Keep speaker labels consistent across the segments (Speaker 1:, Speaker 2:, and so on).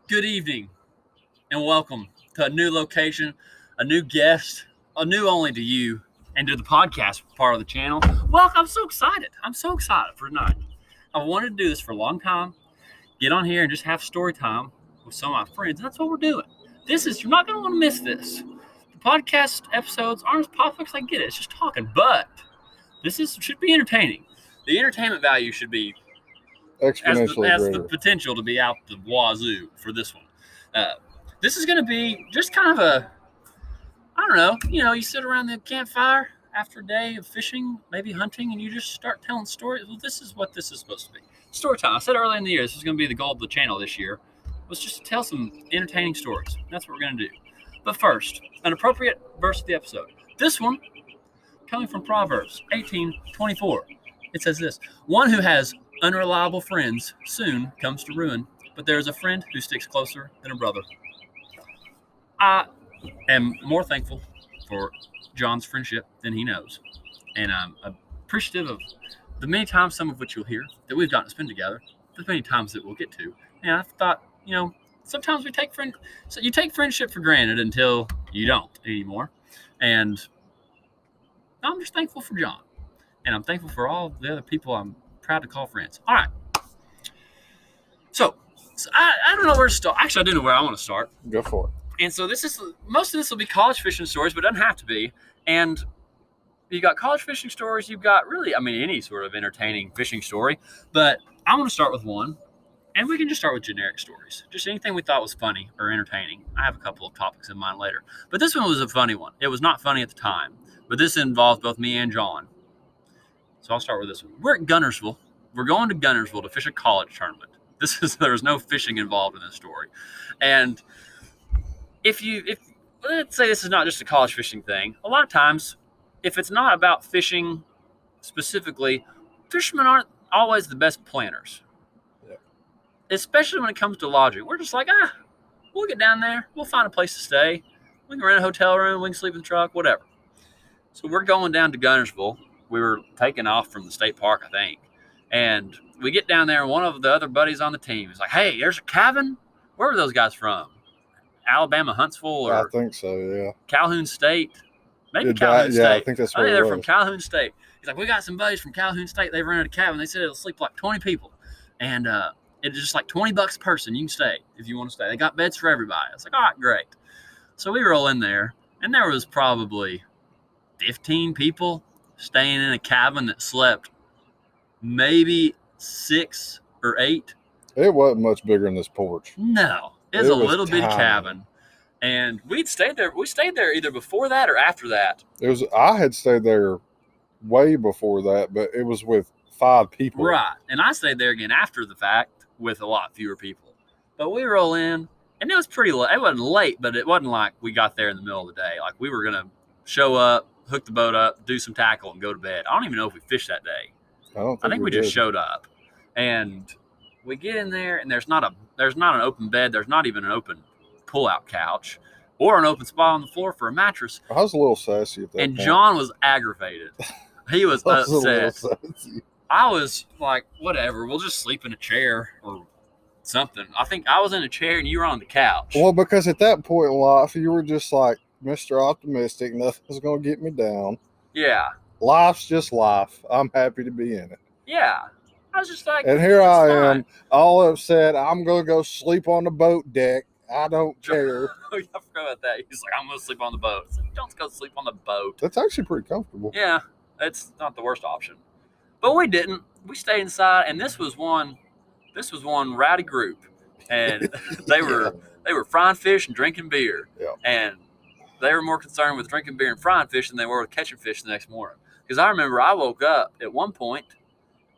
Speaker 1: Good evening, and welcome to a new location, a new guest, a new only to you, and to the podcast part of the channel. Well, I'm so excited. I'm so excited for tonight. I've wanted to do this for a long time. Get on here and just have story time with some of my friends. That's what we're doing. You're not going to want to miss this. The podcast episodes aren't as popular as I get it. It's just talking, but should be entertaining. The entertainment value should be has the potential to be out the wazoo for this one. This is going to be just kind of I don't know, you sit around the campfire after a day of fishing, maybe hunting, and you just start telling stories. Well, this is what this is supposed to be. Story time. I said earlier in the year, this is going to be the goal of the channel this year, was just to tell some entertaining stories. That's what we're going to do. But first, an appropriate verse of the episode. This one, coming from Proverbs 18:24. It says this: one who has unreliable friends soon comes to ruin, but there is a friend who sticks closer than a brother. I am more thankful for John's friendship than he knows, and I'm appreciative of the many times, some of which you'll hear, that we've gotten to spend together, the many times that we'll get to. And I thought, sometimes you take friendship for granted until you don't anymore. And I'm just thankful for John, and I'm thankful for all the other people I'm proud to call friends. All right. So I don't know where to start. Actually, I do know where I want to start.
Speaker 2: Go for it.
Speaker 1: And so most of this will be college fishing stories, but it doesn't have to be. And you got college fishing stories. You've got any sort of entertaining fishing story. But I want to start with one, and we can just start with generic stories. Just anything we thought was funny or entertaining. I have a couple of topics in mind later. But this one was a funny one. It was not funny at the time, but this involves both me and John. So I'll start with this one. We're at Guntersville. We're going to Guntersville to fish a college tournament. There was no fishing involved in this story. And if let's say this is not just a college fishing thing, a lot of times, if it's not about fishing specifically, fishermen aren't always the best planners. Yeah. Especially when it comes to lodging. We're just like, we'll get down there. We'll find a place to stay. We can rent a hotel room. We can sleep in the truck, whatever. So we're going down to Guntersville. We were taking off from the state park, I think. And we get down there, and one of the other buddies on the team is like, hey, there's a cabin. Where were those guys from? Alabama, Huntsville, or
Speaker 2: I think so, yeah.
Speaker 1: Calhoun State. Maybe Calhoun State.
Speaker 2: Yeah, I think that's where
Speaker 1: they're from Calhoun State. He's like, we got some buddies from Calhoun State. They've rented a cabin. They said it'll sleep like 20 people. And it's just like $20 a person. You can stay if you want to stay. They got beds for everybody. It's like, all right, great. So we roll in there, and there was probably 15 people staying in a cabin that slept maybe 6 or 8.
Speaker 2: It wasn't much bigger than this porch.
Speaker 1: No, it was a little bitty cabin. And we stayed there either before that or after that.
Speaker 2: I had stayed there way before that, but it was with 5 people.
Speaker 1: Right. And I stayed there again after the fact with a lot fewer people. But we roll in, and it was pretty late. It wasn't late, but it wasn't like we got there in the middle of the day. Like, we were going to show up, hook the boat up, do some tackle, and go to bed. I don't even know if we fished that day.
Speaker 2: I think we
Speaker 1: just showed up. And we get in there, and there's not an open bed. There's not even an open pull-out couch or an open spot on the floor for a mattress.
Speaker 2: I was a little sassy at that point.
Speaker 1: John was aggravated. He was upset. I was like, whatever, we'll just sleep in a chair or something. I think I was in a chair and you were on the couch.
Speaker 2: Well, because at that point in life, you were just like Mr. Optimistic. Nothing's going to get me down.
Speaker 1: Yeah.
Speaker 2: Life's just life. I'm happy to be in it.
Speaker 1: Yeah. I was just like,
Speaker 2: and here I am, all upset. I'm going to go sleep on the boat deck. I don't care.
Speaker 1: I forgot about that. He's like, I'm going to sleep on the boat. I said, don't go sleep on the boat.
Speaker 2: That's actually pretty comfortable.
Speaker 1: Yeah, it's not the worst option. But we didn't. We stayed inside, and this was one rowdy group, and they were frying fish and drinking beer.
Speaker 2: Yeah.
Speaker 1: And they were more concerned with drinking beer and frying fish than they were with catching fish the next morning. Because I remember I woke up at one point,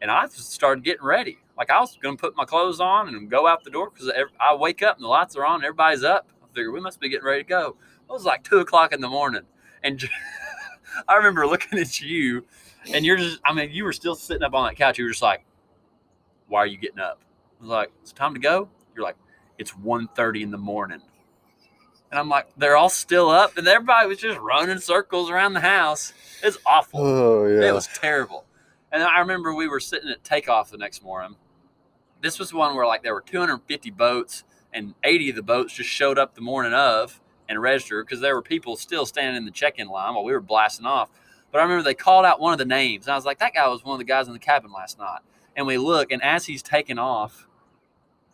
Speaker 1: and I just started getting ready. Like, I was going to put my clothes on and go out the door because I wake up and the lights are on and everybody's up. I figured we must be getting ready to go. It was like 2 o'clock in the morning. And I remember looking at you, and you were still sitting up on that couch. You were just like, why are you getting up? I was like, it's time to go? You're like, it's 1:30 in the morning. And I'm like, they're all still up, and everybody was just running circles around the house. It's awful.
Speaker 2: Oh, yeah.
Speaker 1: It was terrible. And I remember we were sitting at takeoff the next morning. This was one where, like, there were 250 boats, and 80 of the boats just showed up the morning of and registered because there were people still standing in the check-in line while we were blasting off. But I remember they called out one of the names, and I was like, that guy was one of the guys in the cabin last night. And we look, and as he's taking off,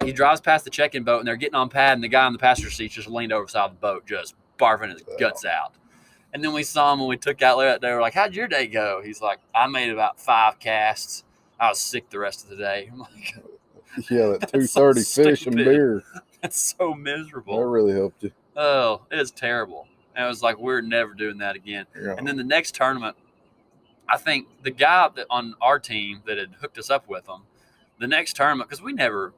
Speaker 1: he drives past the check-in boat, and they're getting on pad, and the guy in the passenger seat just leaned over the side of the boat, just barfing his guts out. And then we saw him when we took out there. They were like, how'd your day go? He's like, I made about 5 casts. I was sick the rest of the day. I'm like,
Speaker 2: yeah, that 230
Speaker 1: so
Speaker 2: fish and beer.
Speaker 1: That's so miserable.
Speaker 2: That really helped you.
Speaker 1: Oh, it's terrible. And I was like, we're never doing that again.
Speaker 2: Yeah.
Speaker 1: And then the next tournament, I think the guy that on our team that had hooked us up with them, the next tournament, because we never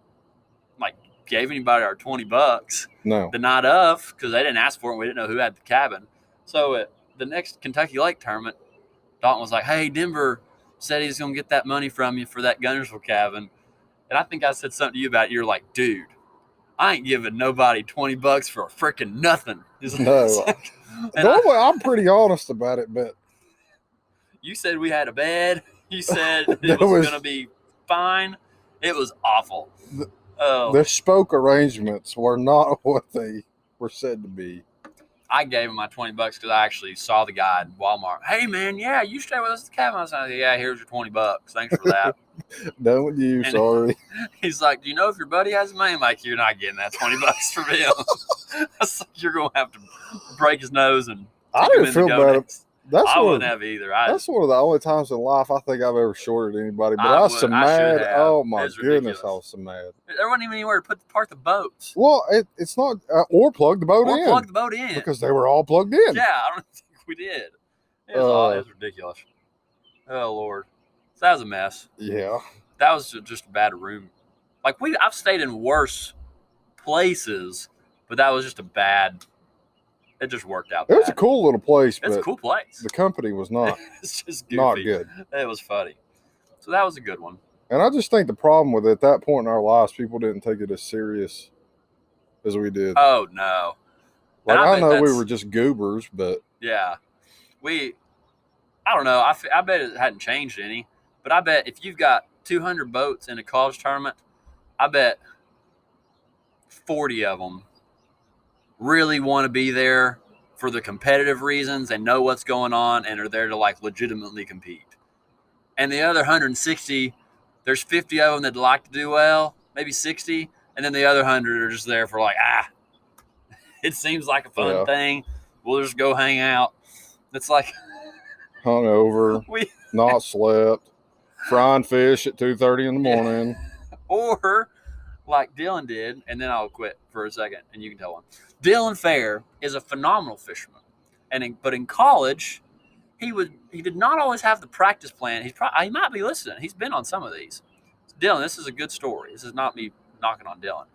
Speaker 1: like gave anybody our $20
Speaker 2: No.
Speaker 1: the night of, because they didn't ask for it and we didn't know who had the cabin. So at the next Kentucky Lake tournament, Dalton was like, hey, Denver said he's going to get that money from you for that Gunnersville cabin. And I think I said something to you about it. You're like, dude, I ain't giving nobody $20 for a freaking nothing.
Speaker 2: No. I'm pretty honest about it, but
Speaker 1: you said we had a bed. You said it was going to be fine. It was awful.
Speaker 2: The spoke arrangements were not what they were said to be.
Speaker 1: I gave him my $20 because I actually saw the guy in Walmart. Hey, man, yeah, you stay with us at the cabin. I was like, yeah, here's your $20. Thanks for that.
Speaker 2: Done with you,
Speaker 1: and
Speaker 2: sorry.
Speaker 1: He's like, do you know if your buddy has a money? I'm like, you're not getting that $20 from him. I was like, you're going to have to break his nose and
Speaker 2: I didn't feel bad.
Speaker 1: I wouldn't have either.
Speaker 2: That's one of the only times in life I think I've ever shorted anybody. But I was so mad. Oh, my goodness, I was so mad.
Speaker 1: There wasn't even anywhere to park the boats.
Speaker 2: Well, it's not – or plug the boat in.
Speaker 1: Or plug the boat in.
Speaker 2: Because they were all plugged in.
Speaker 1: Yeah, I don't think we did. It was ridiculous. Oh, Lord. So that was a mess.
Speaker 2: Yeah.
Speaker 1: That was just a bad room. Like, I've stayed in worse places, but that was just a bad – it just worked out.
Speaker 2: It was a cool little place.
Speaker 1: It's a cool place.
Speaker 2: The company was not.
Speaker 1: It's just goofy.
Speaker 2: Not good.
Speaker 1: It was funny. So that was a good one.
Speaker 2: And I just think the problem with it, at that point in our lives, people didn't take it as serious as we did.
Speaker 1: Oh, no.
Speaker 2: Like, I know we were just goobers, but.
Speaker 1: Yeah. I don't know. I bet it hadn't changed any. But I bet if you've got 200 boats in a college tournament, I bet 40 of them really want to be there for the competitive reasons and know what's going on and are there to like legitimately compete. And the other 160, there's 50 of them that like to do well, maybe 60, and then the other 100 are just there for like, it seems like a fun thing. We'll just go hang out. It's like
Speaker 2: hungover, not slept, frying fish at 2:30 in the morning.
Speaker 1: Or like Dylan did, and then I'll quit for a second and you can tell one. Dylan Fair is a phenomenal fisherman, but in college, he did not always have the practice plan. He might be listening. He's been on some of these. Dylan, this is a good story. This is not me knocking on Dylan,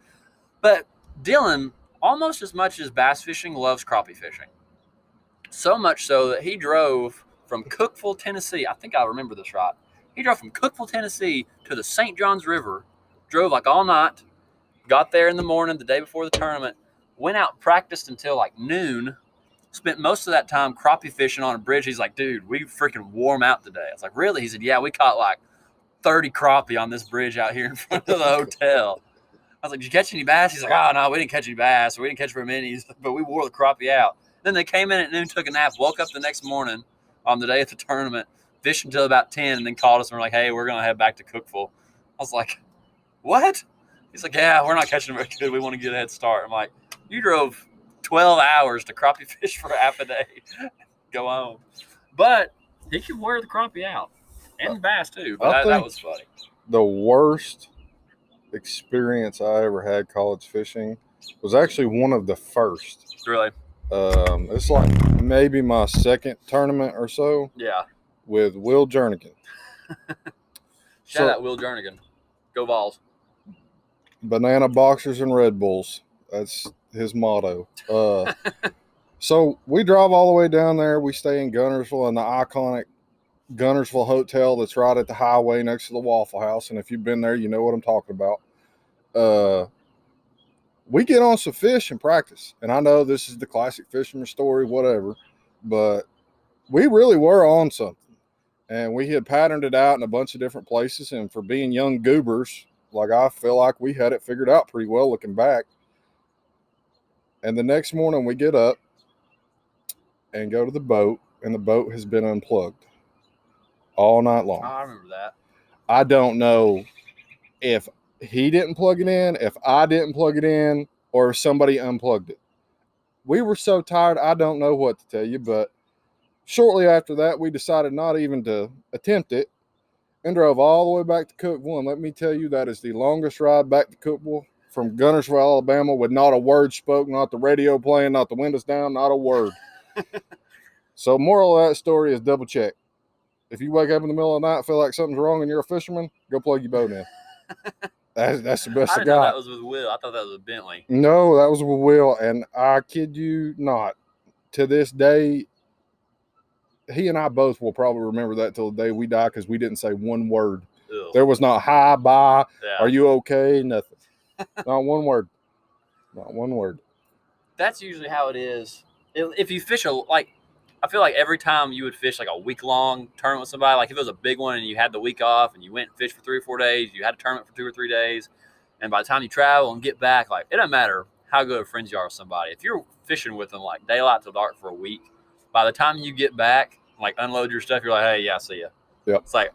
Speaker 1: but Dylan, almost as much as bass fishing, loves crappie fishing. So much so that he drove from Cookeville, Tennessee. I think I remember this right. He drove from Cookeville, Tennessee to the St. Johns River, drove like all night, got there in the morning the day before the tournament, went out and practiced until like noon, spent most of that time crappie fishing on a bridge. He's like, dude, we freaking wore them out today. I was like, really? He said, yeah, we caught like 30 crappie on this bridge out here in front of the hotel. I was like, did you catch any bass? He's like, oh, no, we didn't catch any bass. We didn't catch very many, but we wore the crappie out. Then they came in at noon, took a nap, woke up the next morning on the day of the tournament, fished until about 10, and then called us and were like, hey, we're going to head back to Cookeville. I was like, what? He's like, yeah, we're not catching them very good. We want to get a head start. I'm like, you drove 12 hours to crappie fish for half a day. Go home. But he could wear the crappie out. And the bass, too. But that was funny.
Speaker 2: The worst experience I ever had college fishing was actually one of the first.
Speaker 1: Really?
Speaker 2: It's like maybe my second tournament or so.
Speaker 1: Yeah.
Speaker 2: With Will Jernigan.
Speaker 1: Shout out Will Jernigan. Go Vols.
Speaker 2: Banana boxers and Red Bulls. That's his motto. So we drive all the way down there. We stay in Gunnersville in the iconic Gunnersville Hotel that's right at the highway next to the Waffle House. And if you've been there, you know what I'm talking about. We get on some fish and practice. And I know this is the classic fisherman story, whatever. But we really were on something. And we had patterned it out in a bunch of different places. And for being young goobers, like I feel like we had it figured out pretty well looking back. And the next morning we get up and go to the boat, and the boat has been unplugged all night long.
Speaker 1: Oh, I remember that.
Speaker 2: I don't know if he didn't plug it in, if I didn't plug it in, or if somebody unplugged it. We were so tired, I don't know what to tell you, but shortly after that, we decided not even to attempt it and drove all the way back to Cookville. And let me tell you, that is the longest ride back to Cookville from Guntersville, Alabama, with not a word spoken, not the radio playing, not the windows down, not a word. So moral of that story is double check. If you wake up in the middle of the night, feel like something's wrong and you're a fisherman, go plug your boat in. That's the best
Speaker 1: I
Speaker 2: I
Speaker 1: didn't know
Speaker 2: got.
Speaker 1: that was with Will. I thought that was with Bentley.
Speaker 2: No, that was with Will, and I kid you not, to this day, he and I both will probably remember that till the day we die because we didn't say one word.
Speaker 1: Ugh.
Speaker 2: There was not hi, bye,
Speaker 1: Yeah.
Speaker 2: are you okay? Nothing. Not one word. Not one word.
Speaker 1: That's usually how it is. If you fish I feel like every time you would fish like a week-long tournament with somebody, like if it was a big one and you had the week off and you went and fished for 3 or 4 days, you had a tournament for 2 or 3 days, and by the time you travel and get back, like it doesn't matter how good of friends you are with somebody. If you're fishing with them like daylight till dark for a week, by the time you get back, like unload your stuff, you're like, hey, yeah, see ya.
Speaker 2: Yep.
Speaker 1: It's like,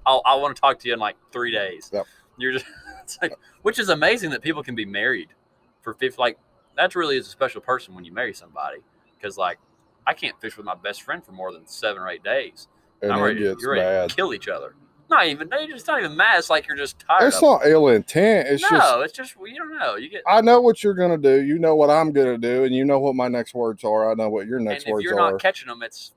Speaker 1: I want to talk to you in like 3 days.
Speaker 2: Yep.
Speaker 1: You're just, it's like, which is amazing that people can be married for 50. Like that really is a special person when you marry somebody, because like I can't fish with my best friend for more than 7 or 8 days.
Speaker 2: And
Speaker 1: I'm
Speaker 2: it
Speaker 1: ready,
Speaker 2: gets
Speaker 1: you're ready
Speaker 2: bad.
Speaker 1: to kill each other. It's not even mad. It's like you're just tired.
Speaker 2: It's not ill intent. It's
Speaker 1: just you don't know. You get.
Speaker 2: I know what you're gonna do. You know what I'm gonna do, and you know what my next words are. I know what your next
Speaker 1: And if
Speaker 2: words
Speaker 1: you're
Speaker 2: are.
Speaker 1: not catching them, it's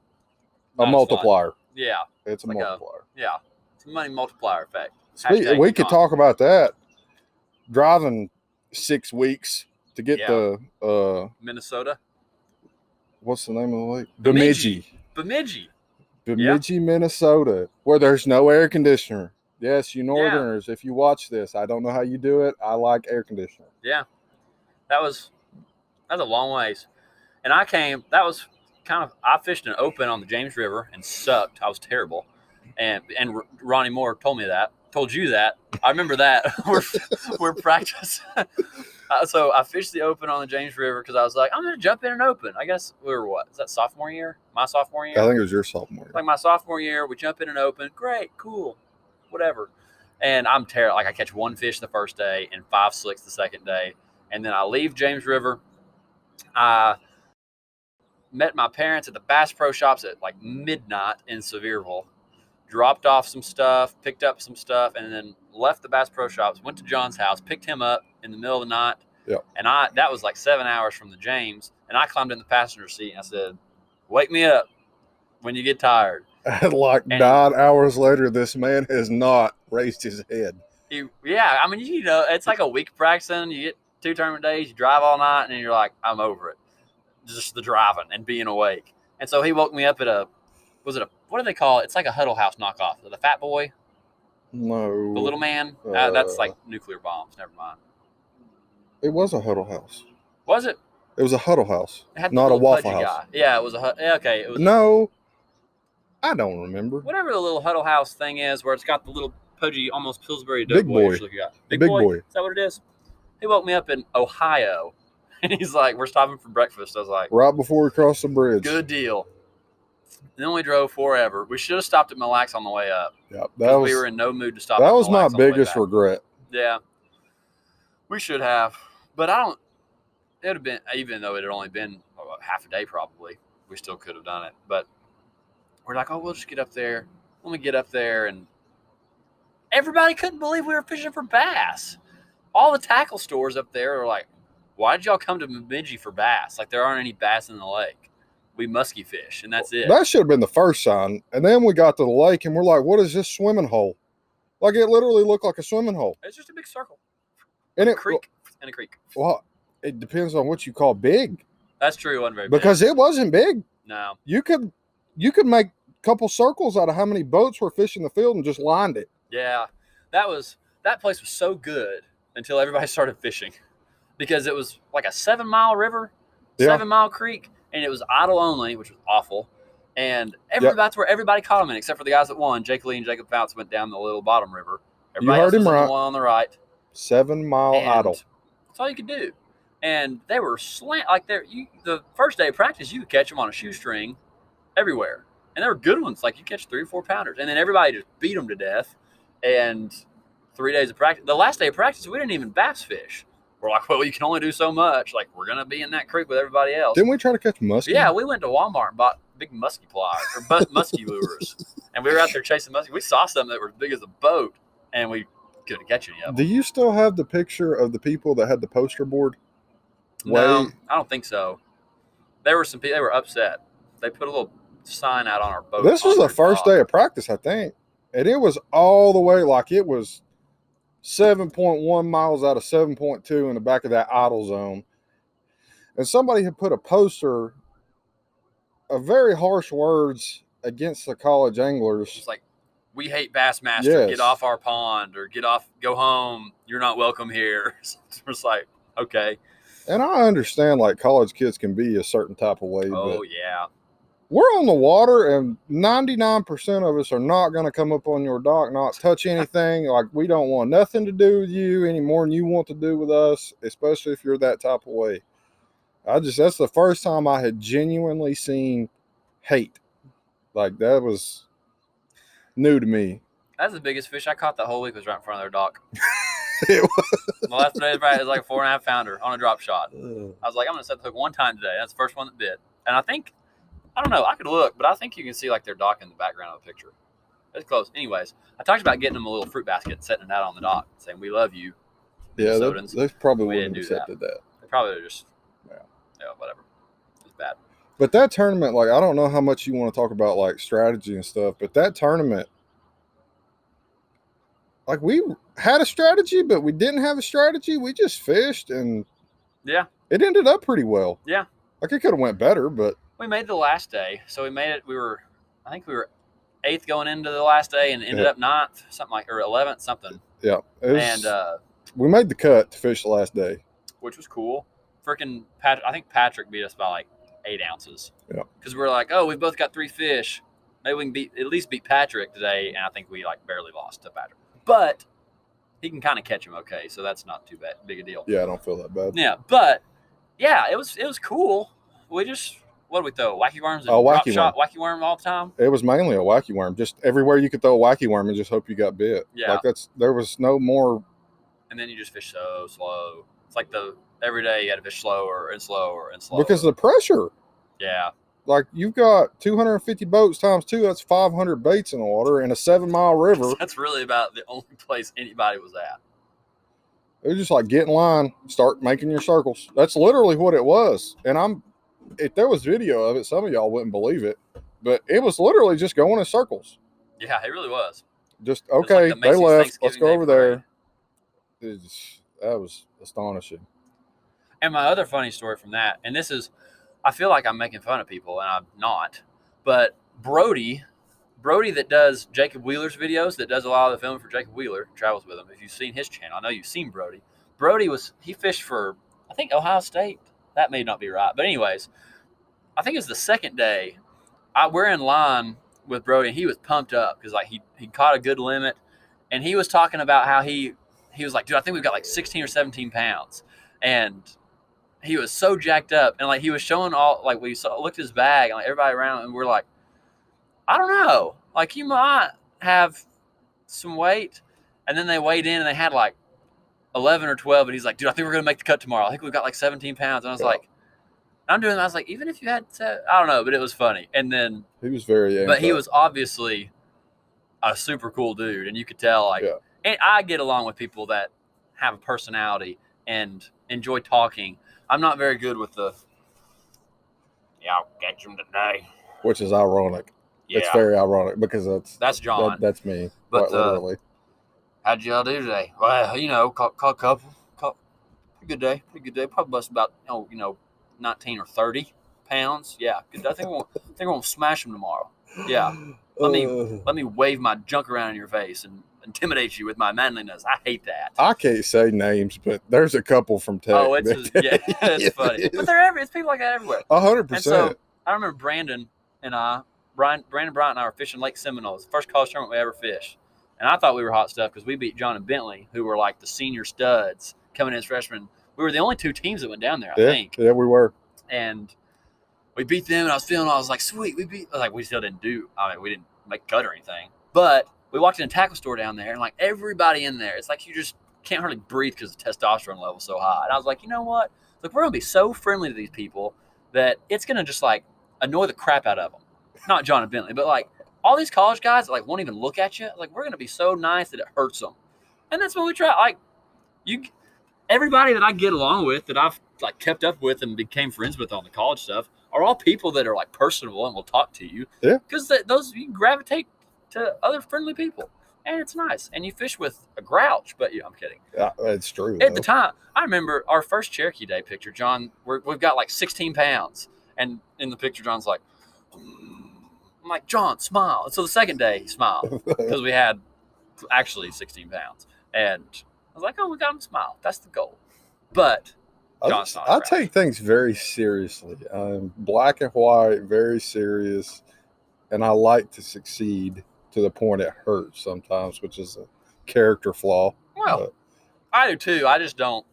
Speaker 2: A
Speaker 1: not as fun.
Speaker 2: multiplier.
Speaker 1: Yeah,
Speaker 2: It's a
Speaker 1: like
Speaker 2: multiplier.
Speaker 1: yeah, it's a money multiplier effect.
Speaker 2: We could talk about that. Driving 6 weeks to get to
Speaker 1: Minnesota.
Speaker 2: What's the name of the lake?
Speaker 1: Bemidji,
Speaker 2: Minnesota, where there's no air conditioner. Yes, you Northerners, if you watch this, I don't know how you do it. I like air conditioner.
Speaker 1: Yeah, that's a long ways, and I fished an open on the James River and sucked. I was terrible, and Ronnie Moore told you that. I remember that. we're practicing. So I fished the open on the James River because I was like, I'm going to jump in an open. I guess we were what? Is that sophomore year? My sophomore year?
Speaker 2: I think it was your sophomore year.
Speaker 1: Like my sophomore year, we jump in an open. Great, cool, whatever. And I'm terrible. Like I catch 1 fish the first day and 5 slicks the second day. And then I leave James River. I met my parents at the Bass Pro Shops at like midnight in Sevierville. Dropped off some stuff, picked up some stuff, and then left the Bass Pro Shops, went to John's house, picked him up in the middle of the night.
Speaker 2: Yep.
Speaker 1: And that was like 7 hours from the James. And I climbed in the passenger seat and I said, wake me up when you get tired.
Speaker 2: And like 9 hours later, this man has not raised his head.
Speaker 1: I mean, it's like a week practicing. You get 2 tournament days, you drive all night, and then you're like, I'm over it. Just the driving and being awake. And so he woke me up at what do they call it? It's like a Huddle House knockoff. The Fat Boy?
Speaker 2: No.
Speaker 1: The Little Man? That's like nuclear bombs. Never mind.
Speaker 2: It was a Huddle House.
Speaker 1: Was it?
Speaker 2: It was a Huddle House,
Speaker 1: it had
Speaker 2: not a Waffle House.
Speaker 1: Guy. Yeah, it was okay. It was
Speaker 2: no, I don't remember.
Speaker 1: Whatever the little Huddle House thing is, where it's got the little pudgy, almost Pillsbury
Speaker 2: Big boy.
Speaker 1: Big boy. Is that what it is? He woke me up in Ohio, and he's like, "We're stopping for breakfast." I was like,
Speaker 2: right before we crossed the bridge.
Speaker 1: Good deal. And then we drove forever. We should have stopped at Mille Lacs on the way up.
Speaker 2: Yeah,
Speaker 1: we were in no mood to stop.
Speaker 2: That
Speaker 1: at
Speaker 2: was
Speaker 1: Mille
Speaker 2: my
Speaker 1: Lacs on the way
Speaker 2: biggest
Speaker 1: back.
Speaker 2: regret.
Speaker 1: Yeah, we should have, but I don't. It would have been, even though it had only been half a day, probably we still could have done it. But we're like, oh, we'll just get up there. Let me get up there, and everybody couldn't believe we were fishing for bass. All the tackle stores up there are like, why did y'all come to Bemidji for bass? Like, there aren't any bass in the lake. We musky fish, and that's it.
Speaker 2: That should have been the first sign. And then we got to the lake, and we're like, what is this swimming hole? Like, it literally looked like a swimming hole.
Speaker 1: It's just a big circle.
Speaker 2: And
Speaker 1: a creek.
Speaker 2: Well, it depends on what you call big.
Speaker 1: That's true. It wasn't very
Speaker 2: because
Speaker 1: big.
Speaker 2: It wasn't big.
Speaker 1: No.
Speaker 2: You could make a couple circles out of how many boats were fishing the field and just lined it.
Speaker 1: Yeah. That place was so good until everybody started fishing, because it was like a 7-mile river, 7-mile creek, and it was idle only, which was awful. And that's where everybody caught them in, except for the guys that won. Jake Lee and Jacob Fouts went down the little bottom river. Everybody
Speaker 2: you heard
Speaker 1: else
Speaker 2: him
Speaker 1: was
Speaker 2: right.
Speaker 1: The one on the right.
Speaker 2: 7-mile idle.
Speaker 1: That's all you could do. and they were like the first day of practice, you could catch them on a shoestring everywhere, and they were good ones. Like you catch 3 or 4 pounders, and then everybody just beat them to death. And 3 days of practice, the last day of practice, we didn't even bass fish. We're like, well, you can only do so much. Like we're gonna be in that creek with everybody else.
Speaker 2: Didn't we try to catch muskie?
Speaker 1: Yeah, we went to Walmart and bought big muskie pliers or muskie lures, and we were out there chasing muskie. We saw some that were as big as a boat, and we couldn't catch any of them.
Speaker 2: Do you still have the picture of the people that had the poster board?
Speaker 1: No, I don't think so. There were some people. They were upset. They put a little sign out on our boat.
Speaker 2: This was the first day of practice, I think, and it was all the way like it was 7.1 miles out of 7.2 in the back of that idle zone. And somebody had put a poster of very harsh words against the college anglers.
Speaker 1: It's like, we hate Bassmaster.
Speaker 2: Yes.
Speaker 1: Get off our pond, or go home. You're not welcome here. It's like, okay.
Speaker 2: And I understand like college kids can be a certain type of way.
Speaker 1: Oh,
Speaker 2: but
Speaker 1: yeah.
Speaker 2: we're on the water, and 99% of us are not going to come up on your dock, not touch anything. Like, we don't want nothing to do with you any more than you want to do with us, especially if you're that type of way. That's the first time I had genuinely seen hate. Like, that was new to me.
Speaker 1: That's the biggest fish I caught that whole week was right in front of their dock.
Speaker 2: It was.
Speaker 1: The last day of practice, it was like a 4.5 pounder on a drop shot. I was like, I'm going to set the hook one time today. That's the first one that bit. And I don't know, I could look, but I think you can see like their dock in the background of the picture. It's close. Anyways, I talked about getting them a little fruit basket and setting it out on the dock, saying, we love you.
Speaker 2: Yeah, they probably
Speaker 1: We
Speaker 2: wouldn't
Speaker 1: didn't
Speaker 2: have
Speaker 1: do
Speaker 2: accepted that.
Speaker 1: They probably just, whatever. It was bad.
Speaker 2: But that tournament, like, I don't know how much you want to talk about like strategy and stuff, but that tournament, like, we had a strategy, but we didn't have a strategy. We just fished, and
Speaker 1: yeah,
Speaker 2: it ended up pretty well.
Speaker 1: Yeah.
Speaker 2: Like, it could have went better, but
Speaker 1: we made the last day. So we made it. I think we were 8th going into the last day and ended up 9th, something like, or 11th, something.
Speaker 2: Yeah.
Speaker 1: And
Speaker 2: we made the cut to fish the last day,
Speaker 1: which was cool. Freaking Patrick, I think Patrick beat us by like 8 ounces.
Speaker 2: Yeah.
Speaker 1: Because we're like, oh, we both got 3 fish. Maybe we can at least beat Patrick today. And I think we like barely lost to Patrick. But he can kind of catch him okay, so that's not too big a deal.
Speaker 2: Yeah, I don't feel that bad.
Speaker 1: Yeah, but yeah, it was cool. We just, what did we throw? Wacky worms and wacky worm all the time?
Speaker 2: It was mainly a wacky worm. Just everywhere you could throw a wacky worm and just hope you got bit.
Speaker 1: Yeah.
Speaker 2: Like, there was no more.
Speaker 1: And then you just fish so slow. It's like every day you had to fish slower and slower and slower.
Speaker 2: Because of the pressure.
Speaker 1: Yeah.
Speaker 2: Like, you've got 250 boats times 2, that's 500 baits in the water in a 7-mile river.
Speaker 1: That's really about the only place anybody was at.
Speaker 2: It was just like, get in line, start making your circles. That's literally what it was. And if there was video of it, some of y'all wouldn't believe it, but it was literally just going in circles.
Speaker 1: Yeah, it really was.
Speaker 2: Just, okay,
Speaker 1: like
Speaker 2: they left, let's go over
Speaker 1: parade.
Speaker 2: there. That was astonishing.
Speaker 1: And my other funny story from that, and this is, I feel like I'm making fun of people, and I'm not, but Brody that does Jacob Wheeler's videos, that does a lot of the filming for Jacob Wheeler, travels with him. If you've seen his channel, I know you've seen Brody. He fished for, I think, Ohio State. That may not be right. But anyways, I think it was the second day. We're in line with Brody, and he was pumped up because like he caught a good limit, and he was talking about how he was like, dude, I think we've got like 16 or 17 pounds. And he was so jacked up, and like he was showing all, like we looked at his bag and like everybody around, and we're like, I don't know, like you might have some weight. And then they weighed in and they had like 11 or 12, and he's like, dude, I think we're gonna make the cut tomorrow. I think we've got like 17 pounds. And I was like, I'm doing that. I was like, even if you had I don't know, but it was funny. And then
Speaker 2: he was very,
Speaker 1: but he was obviously a super cool dude, and you could tell like, and I get along with people that have a personality and enjoy talking. I'm not very good with I'll catch him today.
Speaker 2: Which is ironic. Yeah. It's very ironic because that's
Speaker 1: John.
Speaker 2: That's me.
Speaker 1: But
Speaker 2: literally.
Speaker 1: How'd y'all do today? Well, caught a couple. Pretty good day. Probably bust about 19 or 30 pounds. Yeah, good. I think we're gonna smash them tomorrow. Yeah. Let me wave my junk around in your face and intimidate you with my manliness. I hate that.
Speaker 2: I can't say names, but there's a couple from Tech.
Speaker 1: Oh, it's funny. But it's people like that everywhere.
Speaker 2: 100%.
Speaker 1: So I remember Brandon Bryant and I were fishing Lake Seminoles, the first college tournament we ever fished. And I thought we were hot stuff because we beat John and Bentley, who were like the senior studs coming in as freshmen. We were the only 2 teams that went down there, I
Speaker 2: Yeah,
Speaker 1: think.
Speaker 2: yeah, we were.
Speaker 1: And we beat them, and I was like, sweet, we beat. Like, we still didn't do. I mean, we didn't make a cut or anything, but we walked in a tackle store down there, and like everybody in there, it's like you just can't hardly breathe because the testosterone level's so high. And I was like, you know what? Like, we're gonna be so friendly to these people that it's gonna just like annoy the crap out of them. Not John and Bentley, but like all these college guys that like won't even look at you. Like, we're gonna be so nice that it hurts them, and that's what we try. Like, everybody that I get along with, that I've like kept up with and became friends with on the college stuff, are all people that are like personable and will talk to you.
Speaker 2: Yeah.
Speaker 1: Because those, you gravitate to other friendly people, and it's nice. And you fish with a grouch, but I'm kidding.
Speaker 2: Yeah, that's true.
Speaker 1: At the time, I remember our first Cherokee Day picture. John, we've got like 16 pounds, and in the picture, John's like, I'm like, John, smile. And so the second day, he smiled because we had actually 16 pounds, and I was like, oh, we got him to smile. That's the goal. But
Speaker 2: I take things very seriously. I'm black and white, very serious, and I like to succeed to the point it hurts sometimes, which is a character flaw.
Speaker 1: Well, I do too. I just don't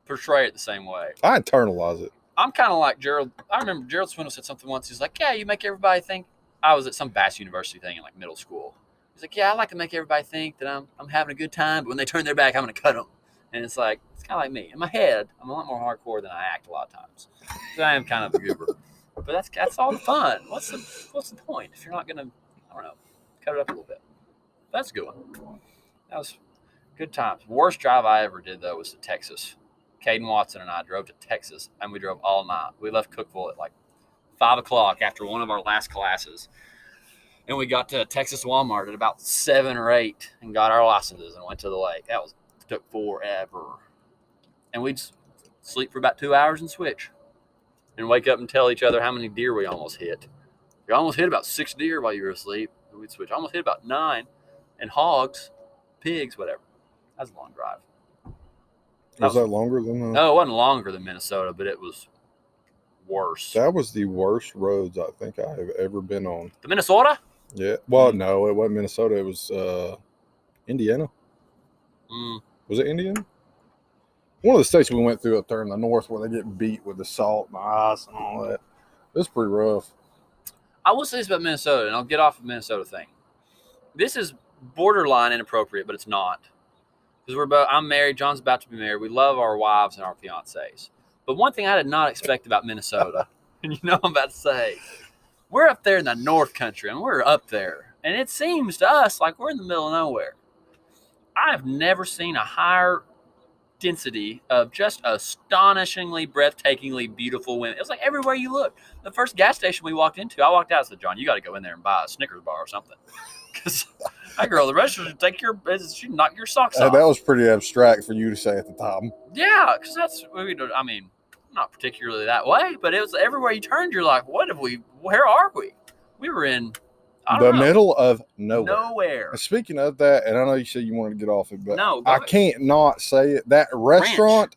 Speaker 1: portray it the same way.
Speaker 2: I internalize it.
Speaker 1: I'm kind of like Gerald. I remember Gerald Swindle said something once. He's like, yeah, you make everybody think. I was at some Bassin University thing in like middle school. He's like, yeah, I like to make everybody think that I'm having a good time, but when they turn their back, I'm going to cut them. And it's like, it's kind of like me. In my head, I'm a lot more hardcore than I act a lot of times. So I am kind of a goober. But that's all the fun. What's the point if you're not going to, I don't know, cut it up a little bit? That's a good one. That was good times. Worst drive I ever did, though, was to Texas. Caden Watson and I drove to Texas, and we drove all night. We left Cookeville at like 5 o'clock after one of our last classes. And we got to Texas Walmart at about 7 or 8 and got our licenses and went to the lake. Took forever. And we'd sleep for about 2 hours and switch. And wake up and tell each other how many deer we almost hit. We almost hit about 6 deer while you were asleep. We'd switch. Almost hit about 9. And hogs, pigs, whatever. That was a long drive.
Speaker 2: Was that longer than
Speaker 1: No, it wasn't longer than Minnesota, but it was worse.
Speaker 2: That was the worst roads I think I have ever been on.
Speaker 1: The Minnesota?
Speaker 2: Yeah. Well, no, it wasn't Minnesota. It was Indiana. Was it Indiana? One of the states we went through up there in the north where they get beat with the salt and the ice and all that. It was pretty rough.
Speaker 1: I will say this about Minnesota, and I'll get off the Minnesota thing. This is borderline inappropriate, but it's not. Because I'm married, John's about to be married. We love our wives and our fiancés. But one thing I did not expect about Minnesota, and you know what I'm about to say, we're up there in the North Country, and we're up there. And it seems to us like we're in the middle of nowhere. I have never seen a higher density of just astonishingly, breathtakingly beautiful women. It was like everywhere you look. The first gas station we walked into, I walked out and said, John, you got to go in there and buy a Snickers bar or something. Because that girl, the register she'd knock your socks off.
Speaker 2: That was pretty abstract for you to say at the time.
Speaker 1: Yeah, because I mean, not particularly that way, but it was everywhere you turned, you're like, where are we? We were in
Speaker 2: the middle of nowhere.
Speaker 1: Nowhere.
Speaker 2: Speaking of that, and I know you said you wanted to get off it, but
Speaker 1: no,
Speaker 2: I can't not say it. That restaurant,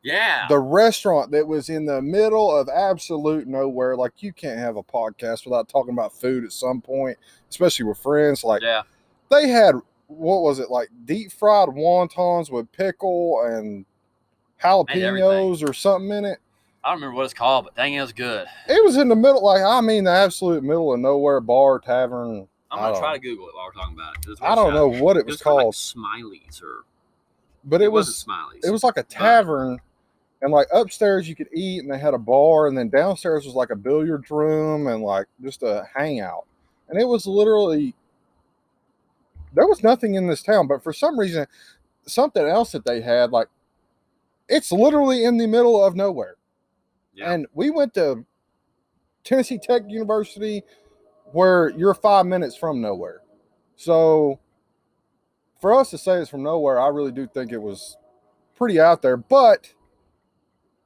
Speaker 1: yeah,
Speaker 2: the restaurant that was in the middle of absolute nowhere. Like, you can't have a podcast without talking about food at some point, especially with friends. Like,
Speaker 1: yeah,
Speaker 2: they had, what was it, like deep fried wontons with pickle and jalapenos or something in it.
Speaker 1: I don't remember what it's called, but dang, it was good.
Speaker 2: It was in the middle, the absolute middle of nowhere, bar, tavern.
Speaker 1: I'm going to try to Google it while we're talking about it.
Speaker 2: I don't know what it was called.
Speaker 1: Like Smiley's
Speaker 2: but it was
Speaker 1: Smiley's.
Speaker 2: It was like a tavern, and like upstairs you could eat, and they had a bar, and then downstairs was like a billiards room and like just a hangout. And it was literally, there was nothing in this town, but for some reason, something else that they had, like, it's literally in the middle of nowhere. Yeah. And we went to Tennessee Tech University, where you're 5 minutes from nowhere. So for us to say it's from nowhere, I really do think it was pretty out there. But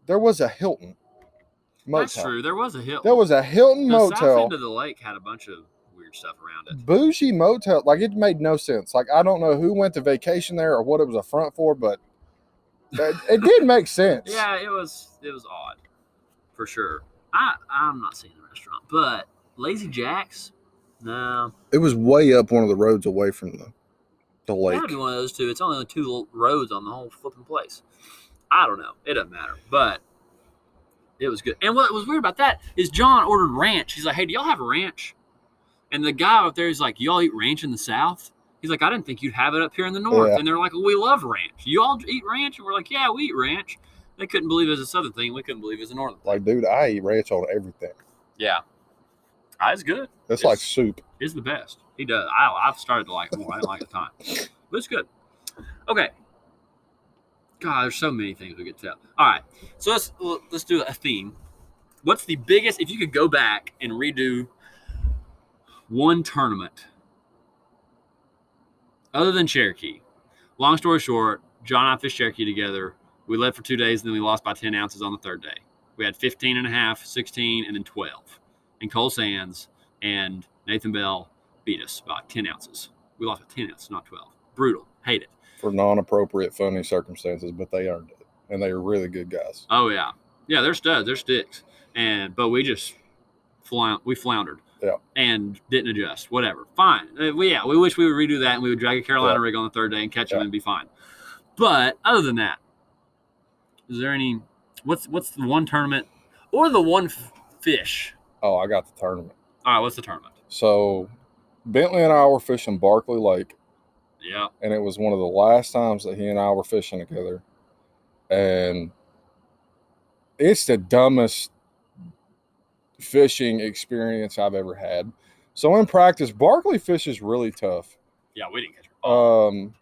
Speaker 2: there was a Hilton motel.
Speaker 1: That's true. There was a Hilton.
Speaker 2: There was a Hilton motel.
Speaker 1: The south end of the lake had a bunch of weird stuff around it.
Speaker 2: Bougie motel. Like, it made no sense. Like, I don't know who went to vacation there or what it was a front for, but it did make sense.
Speaker 1: Yeah, it was odd. For sure. I'm not seeing the restaurant, but Lazy Jack's, no.
Speaker 2: It was way up one of the roads away from the lake.
Speaker 1: It had to be one of those two. It's only 2 roads on the whole flipping place. I don't know. It doesn't matter. But it was good. And what was weird about that is John ordered ranch. He's like, hey, do y'all have a ranch? And the guy out there is like, y'all eat ranch in the South? He's like, I didn't think you'd have it up here in the North.
Speaker 2: Yeah.
Speaker 1: And they're like, well, we love ranch. You all eat ranch? And we're like, yeah, we eat ranch. They couldn't believe it was a Southern thing. We couldn't believe it was a Northern thing.
Speaker 2: Like, dude, I eat ranch on everything.
Speaker 1: Yeah. It's good.
Speaker 2: It's like soup.
Speaker 1: It's the best. He does. I've started to like it more. I didn't like it at the time. But it's good. Okay. God, there's so many things we could tell. All right. So let's do a theme. What's the biggest, if you could go back and redo one tournament other than Cherokee? Long story short, John and I fished Cherokee together. We led for 2 days, and then we lost by 10 ounces on the third day. We had 15 and a half, 16, and then 12. And Cole Sands and Nathan Bell beat us by 10 ounces. We lost by 10 ounces, not 12. Brutal. Hate it.
Speaker 2: For non-appropriate funny circumstances, but they earned it. And they were really good guys.
Speaker 1: Oh, yeah. Yeah, they're studs. They're sticks. But we just floundered.
Speaker 2: Yeah.
Speaker 1: And didn't adjust. Whatever. Fine. We wish we would redo that, and we would drag a Carolina rig on the third day and catch them and be fine. But other than that, is there any – what's the one tournament or the one fish?
Speaker 2: Oh, I got the tournament.
Speaker 1: All right, what's the tournament?
Speaker 2: So Bentley and I were fishing Barkley Lake.
Speaker 1: Yeah.
Speaker 2: And it was one of the last times that he and I were fishing together. And it's the dumbest fishing experience I've ever had. So in practice, Barkley fish is really tough.
Speaker 1: Yeah, we didn't catch it.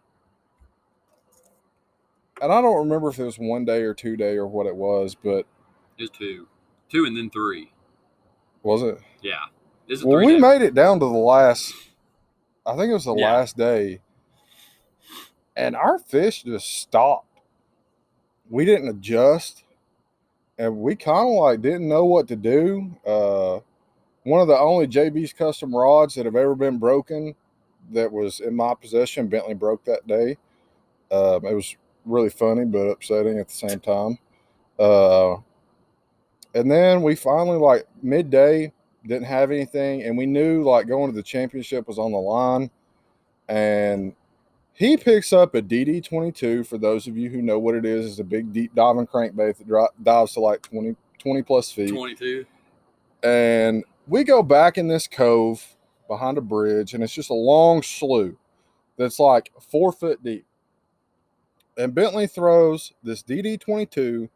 Speaker 2: And I don't remember if it was 1 day or 2 day or what it was, but
Speaker 1: it was two and then 3.
Speaker 2: Was it?
Speaker 1: Yeah.
Speaker 2: Well, we made it down to the last, I think it was the last day, and our fish just stopped. We didn't adjust, and we kind of like didn't know what to do. One of the only JB's custom rods that have ever been broken that was in my possession, Bentley broke that day. It was really funny but upsetting at the same time. And then we finally, like midday, didn't have anything, and we knew like going to the championship was on the line. And he picks up a DD22. For those of you who know what it is, it's a big deep diving crankbait that dives to like 20 plus feet.
Speaker 1: 22.
Speaker 2: And we go back in this cove behind a bridge, and it's just a long slough that's like 4 foot deep. And Bentley throws this DD22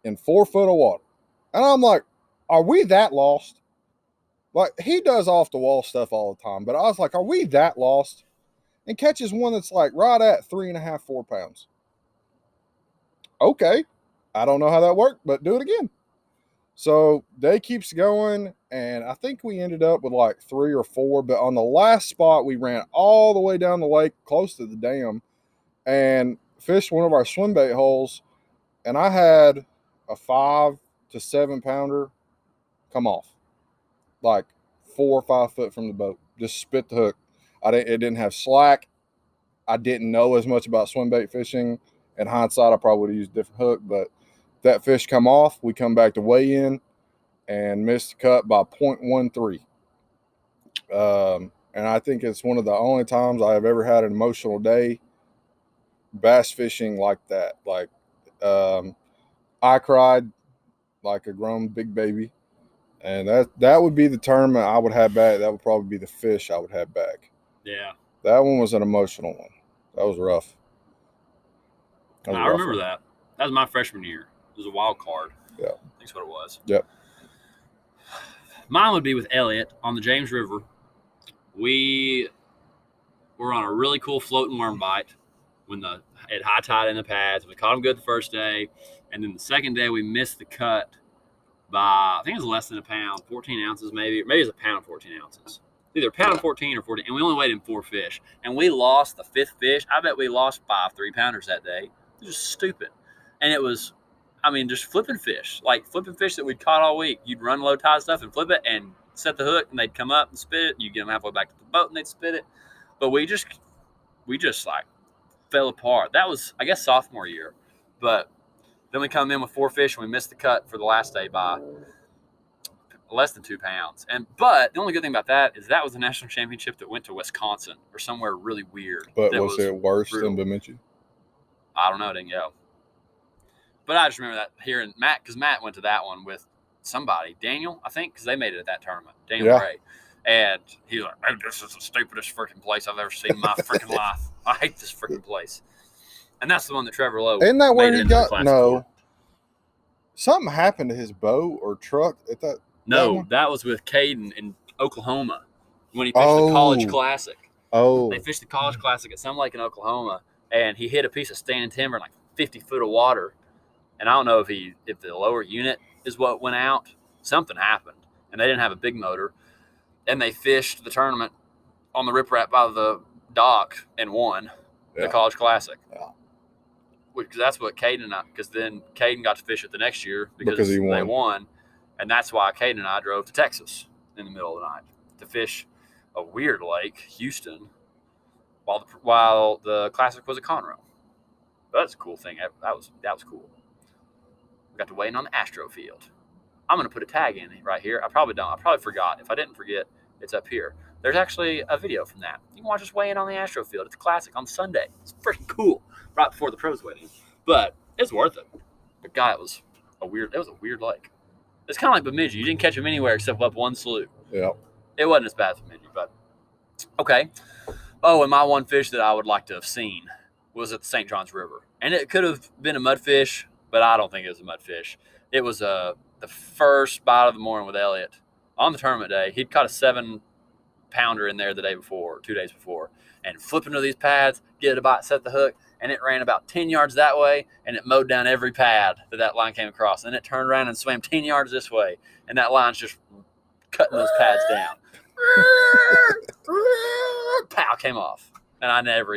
Speaker 2: in 4 foot of water. And I'm like, are we that lost? Like, he does off the wall stuff all the time, but I was like, are we that lost? And catches one that's like right at 3.5, 4 pounds. Okay. I don't know how that worked, but do it again. So day keeps going, and I think we ended up with like 3 or 4, but on the last spot, we ran all the way down the lake close to the dam and fished one of our swim bait holes, and I had a 5 to 7 pounder come off like 4 or 5 foot from the boat. Just spit the hook. It didn't have slack. I didn't know as much about swim bait fishing. In hindsight, I probably would have used a different hook, but that fish come off. We come back to weigh in and missed the cut by 0.13. And I think it's one of the only times I have ever had an emotional day bass fishing like that. Like, I cried like a grown big baby. And that would be the tournament I would have back. That would probably be the fish I would have back.
Speaker 1: Yeah.
Speaker 2: That one was an emotional one. That was rough.
Speaker 1: I remember that. That was my freshman year. It was a wild card.
Speaker 2: Yeah.
Speaker 1: That's what it was.
Speaker 2: Yep.
Speaker 1: Mine would be with Elliot on the James River. We were on a really cool floating worm bite when at high tide in the pads. We caught them good the first day. And then the second day we missed the cut by, I think it was less than a pound, 14 ounces maybe. Maybe it was a pound, 14 ounces. Either a pound 14 or 14. And we only weighed in 4 fish. And we lost the 5th fish. I bet we lost 5 3-pounders that day. It was just stupid. And it was, just flipping fish. Like flipping fish that we'd caught all week. You'd run low tide stuff and flip it and set the hook, and they'd come up and spit it. You get them halfway back to the boat and they'd spit it. But we just like fell apart. That was, I guess, sophomore year. But then we come in with 4 fish and we missed the cut for the last day by less than 2 pounds. But the only good thing about that is that was the national championship that went to Wisconsin or somewhere really weird.
Speaker 2: But was it worse than Bemidji?
Speaker 1: I don't know. I didn't go. But I just remember that hearing Matt, because Matt went to that one with somebody, Daniel, I think, because they made it at that tournament, Daniel Gray. And he was like, "Man, this is the stupidest freaking place I've ever seen in my freaking life. I hate this freaking place." And that's the one that Trevor Lowe
Speaker 2: Isn't that where
Speaker 1: made
Speaker 2: he
Speaker 1: it into the
Speaker 2: got?
Speaker 1: Classic
Speaker 2: No.
Speaker 1: Four.
Speaker 2: Something happened to his boat or truck at that.
Speaker 1: No, that was with Caden in Oklahoma when he fished the College Classic.
Speaker 2: Oh.
Speaker 1: They fished the College Classic at some lake in Oklahoma, and he hit a piece of standing timber in like 50 foot of water. And I don't know if the lower unit is what went out. Something happened, and they didn't have a big motor. And they fished the tournament on the riprap by the dock and won the College Classic.
Speaker 2: Yeah.
Speaker 1: Because that's what Caden and I, because then Caden got to fish it the next year because they won. And that's why Caden and I drove to Texas in the middle of the night to fish a weird lake, Houston, while the Classic was at Conroe. But that's a cool thing. That was cool. We got to weigh in on the Astro field. I'm going to put a tag in right here. I probably don't. I probably forgot. If I didn't forget, it's up here. There's actually a video from that. You can watch us weigh in on the Astro field. It's Classic on Sunday. It's freaking cool. Right before the pros weighed in. But it's worth it. But God, it was a weird lake. It's kind of like Bemidji. You didn't catch them anywhere except up one slough.
Speaker 2: Yeah.
Speaker 1: It wasn't as bad as Bemidji, but okay. Oh, and my one fish that I would like to have seen was at the St. Johns River. And it could have been a mudfish, but I don't think it was a mudfish. It was the first bite of the morning with Elliot on the tournament day. He'd caught a 7-pounder in there the day before, 2 days before, and flipping to these pads, get a bite, set the hook, and it ran about 10 yards that way, and it mowed down every pad that line came across. And it turned around and swam 10 yards this way, and that line's just cutting those pads down. Pow, came off. And I never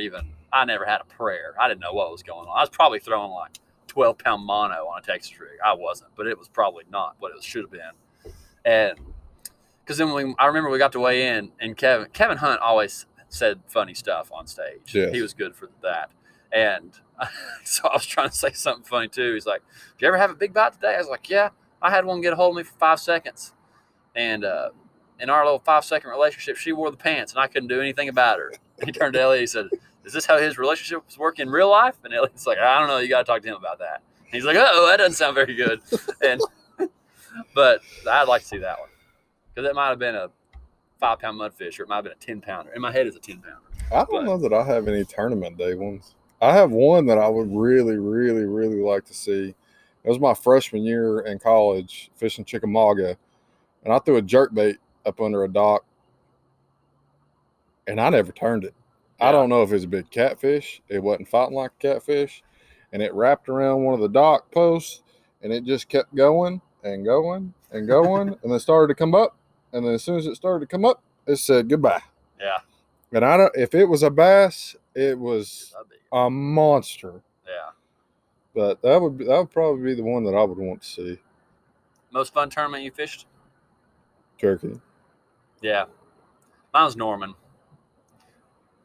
Speaker 1: had a prayer. I didn't know what was going on. I was probably throwing like 12-pound mono on a Texas rig. I wasn't, but it was probably not what it should have been. And because then I remember we got to weigh in, and Kevin Hunt always said funny stuff on stage.
Speaker 2: Yes.
Speaker 1: He was good for that. And so I was trying to say something funny too. He's like, "Did you ever have a big bite today?" I was like, "Yeah, I had one get a hold of me for 5 seconds." And in our little 5-second relationship, she wore the pants, and I couldn't do anything about her. He turned to Elliot. He said, "Is this how his relationship was working in real life?" And Elliot's like, "I don't know. You got to talk to him about that." And he's like, "Oh, that doesn't sound very good." But I'd like to see that one because it might have been a 5-pound mudfish, or it might have been a 10-pounder. In my head, it's a 10-pounder.
Speaker 2: I don't know that I have any tournament day ones. I have one that I would really, really, really like to see. It was my freshman year in college fishing Chickamauga, and I threw a jerkbait up under a dock, and I never turned it. Yeah. I don't know if it was a big catfish. It wasn't fighting like a catfish, and it wrapped around one of the dock posts, and it just kept going and going and going, and then started to come up, and then as soon as it started to come up, it said goodbye.
Speaker 1: Yeah.
Speaker 2: And I don't. If it was a bass, it was a monster.
Speaker 1: Yeah.
Speaker 2: But that would probably be the one that I would want to see.
Speaker 1: Most fun tournament you fished?
Speaker 2: Turkey.
Speaker 1: Yeah. Mine was Norman.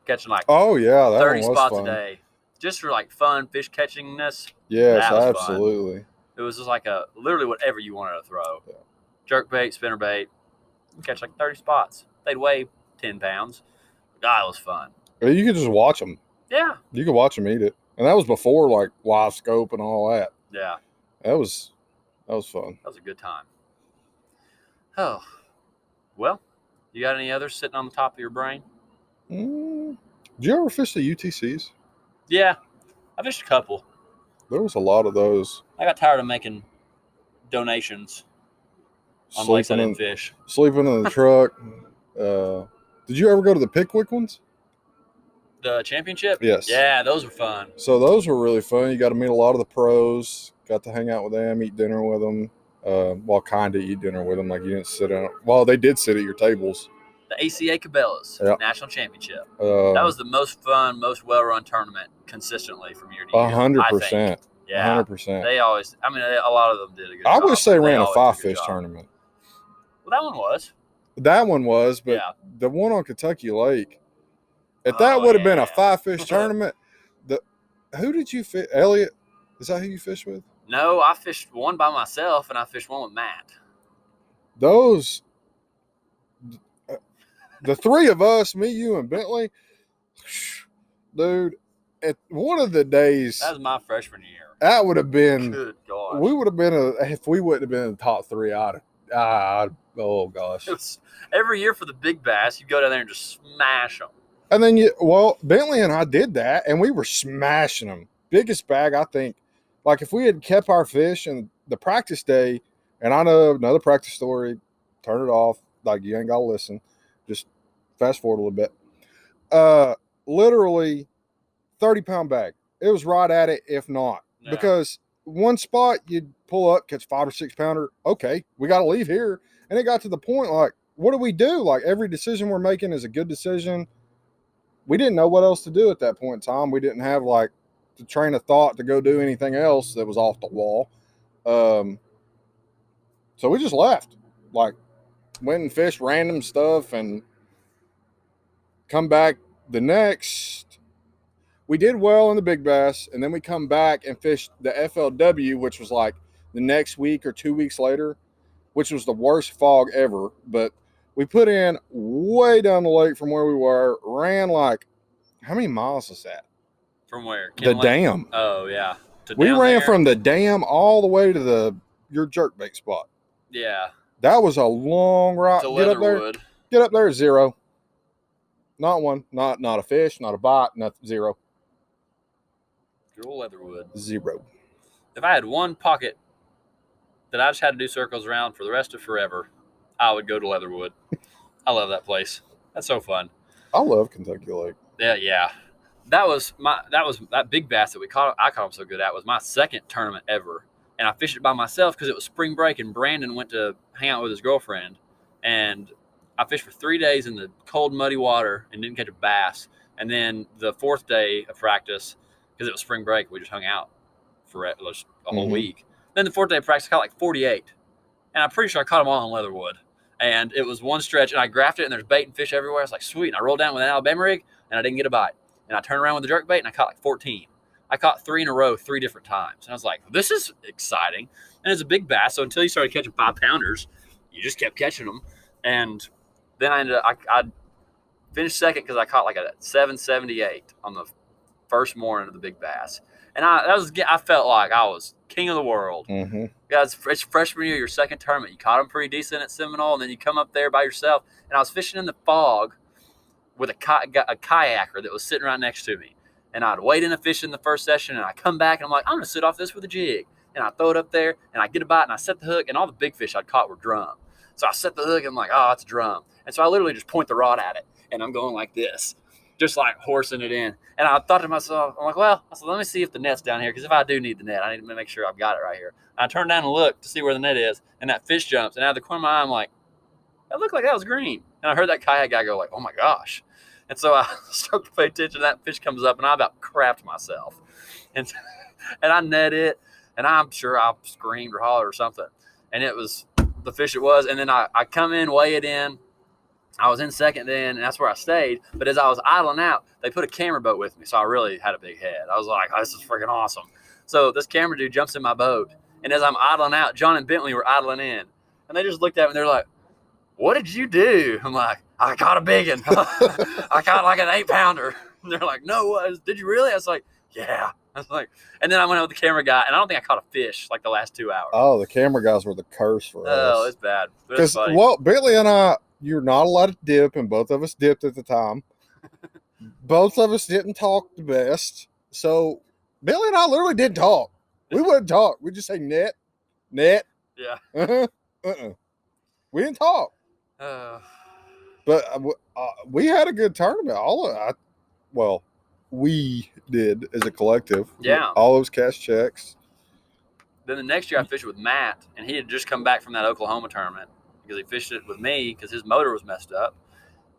Speaker 1: Catching like
Speaker 2: 30
Speaker 1: spots
Speaker 2: fun.
Speaker 1: a day. Just for like fun fish catchingness.
Speaker 2: Yes, absolutely.
Speaker 1: Fun. It was just like literally whatever you wanted to throw. Yeah. Jerk bait, spinner bait. Catch like 30 spots. They'd weigh 10 pounds. God, it was fun.
Speaker 2: You could just watch them.
Speaker 1: Yeah.
Speaker 2: You could watch them eat it. And that was before like live scope and all that.
Speaker 1: Yeah.
Speaker 2: That was fun.
Speaker 1: That was a good time. Oh. Well, you got any others sitting on the top of your brain?
Speaker 2: Did you ever fish the UTCs?
Speaker 1: Yeah. I fished a couple.
Speaker 2: There was a lot of those.
Speaker 1: I got tired of making donations on lakes I didn't fish.
Speaker 2: Sleeping in the truck. Did you ever go to the Pickwick ones?
Speaker 1: The championship?
Speaker 2: Yes.
Speaker 1: Yeah, those were fun.
Speaker 2: So those were really fun. You got to meet a lot of the pros. Got to hang out with them, eat dinner with them. Well, kind of eat dinner with them. Like you didn't sit down. Well, they did sit at your tables.
Speaker 1: The ACA Cabela's National Championship. That was the most fun, most well-run tournament consistently from year to year.
Speaker 2: 100%.
Speaker 1: Yeah,
Speaker 2: 100%.
Speaker 1: They always. I mean, a lot of them did a good
Speaker 2: job.
Speaker 1: I
Speaker 2: wish they ran a 5-fish tournament.
Speaker 1: Well, that one was.
Speaker 2: That one was, but the one on Kentucky Lake, if that would have been a 5-fish tournament, who did you fish? Elliot? Is that who you fished with?
Speaker 1: No, I fished one by myself, and I fished one with Matt.
Speaker 2: Those, the three of us, me, you, and Bentley, dude, at one of the days.
Speaker 1: That was my freshman year.
Speaker 2: That would have been.
Speaker 1: Good gosh.
Speaker 2: We would have been if we wouldn't have been in the top 3. Oh gosh.
Speaker 1: It was, every year for the big bass, you go down there and just smash them.
Speaker 2: And then Bentley and I did that, and we were smashing them. Biggest bag, I think. Like if we had kept our fish and the practice day, and I know another practice story. Turn it off. Like you ain't gotta listen. Just fast forward a little bit. Literally 30-pound bag. It was right at it, if not.
Speaker 1: Yeah.
Speaker 2: Because one spot you'd pull up, catch 5 or 6 pounder. Okay, we got to leave here. And it got to the point like, what do we do? Like every decision we're making is a good decision. We didn't know what else to do at that point in time. We didn't have like the train of thought to go do anything else that was off the wall. So we just left. Like went and fished random stuff and come back the next. We did well in the big bass, and then we come back and fished the FLW, which was like the next week or 2 weeks later, which was the worst fog ever. But we put in way down the lake from where we were, ran like, how many miles is that?
Speaker 1: From where?
Speaker 2: The dam.
Speaker 1: Oh, yeah.
Speaker 2: We ran from the dam all the way to your jerkbait spot.
Speaker 1: Yeah.
Speaker 2: That was a long ride.
Speaker 1: To Leatherwood.
Speaker 2: Get up there, 0. Not one. Not a fish, not a bite, nothing, 0.
Speaker 1: Good old Leatherwood.
Speaker 2: 0.
Speaker 1: If I had one pocket that I just had to do circles around for the rest of forever, I would go to Leatherwood. I love that place. That's so fun.
Speaker 2: I love Kentucky Lake.
Speaker 1: Yeah. That big bass that I caught him so good at was my second tournament ever. And I fished it by myself because it was spring break and Brandon went to hang out with his girlfriend. And I fished for 3 days in the cold, muddy water and didn't catch a bass. And then the 4th day of practice, because it was spring break, we just hung out for a whole week. Then the 4th day of practice, I caught like 48. And I'm pretty sure I caught them all on Leatherwood. And it was one stretch, and I graphed it, and there's bait and fish everywhere. I was like, sweet. And I rolled down with an Alabama rig, and I didn't get a bite. And I turned around with the jerkbait, and I caught like 14. I caught 3 in a row 3 different times. And I was like, this is exciting. And it's a big bass, so until you started catching 5-pounders, you just kept catching them. And then I finished second because I caught like a 778 on the first morning of the big bass. And I felt like I was king of the world.
Speaker 2: Mm-hmm.
Speaker 1: Yeah, it's freshman year, your second tournament. You caught them pretty decent at Seminole, and then you come up there by yourself. And I was fishing in the fog with a kayaker that was sitting right next to me. And I'd wade in a fish in the first session, and I come back, and I'm like, I'm going to sit off this with a jig. And I throw it up there, and I get a bite, and I set the hook, and all the big fish I'd caught were drum. So I set the hook, and I'm like, oh, it's a drum. And so I literally just point the rod at it, and I'm going like this, just like horsing it in. And I thought to myself, I'm like, well, I said, let me see if the net's down here, because if I do need the net, I need to make sure I've got it right here. And I turn down and look to see where the net is, and that fish jumps. And out of the corner of my eye, I'm like, that looked like that was green. And I heard that kayak guy go like, oh, my gosh. And so I start to pay attention. That fish comes up, and I about crapped myself. And I net it, and I'm sure I screamed or hollered or something. And it was the fish it was. And then I come in, weigh it in. I was in second then, and that's where I stayed. But as I was idling out, they put a camera boat with me, so I really had a big head. I was like, oh, this is freaking awesome. So this camera dude jumps in my boat, and as I'm idling out, John and Bentley were idling in. And they just looked at me, and they're like, what did you do? I'm like, I caught a big one. I caught like an 8-pounder. And they're like, no, did you really? I was like, yeah. I was like, and then I went out with the camera guy, and I don't think I caught a fish like the last 2 hours.
Speaker 2: Oh, the camera guys were the curse for us.
Speaker 1: Oh, it's bad.
Speaker 2: Because, well, Bentley and I, you're not allowed to dip, and both of us dipped at the time. Both of us didn't talk the best. So Bentley and I literally didn't talk. We wouldn't talk. We'd just say net.
Speaker 1: Yeah.
Speaker 2: We didn't talk. But we had a good tournament. We did as a collective.
Speaker 1: Yeah.
Speaker 2: All those cash checks.
Speaker 1: Then the next year I fished with Matt, and he had just come back from that Oklahoma tournament because he fished it with me because his motor was messed up.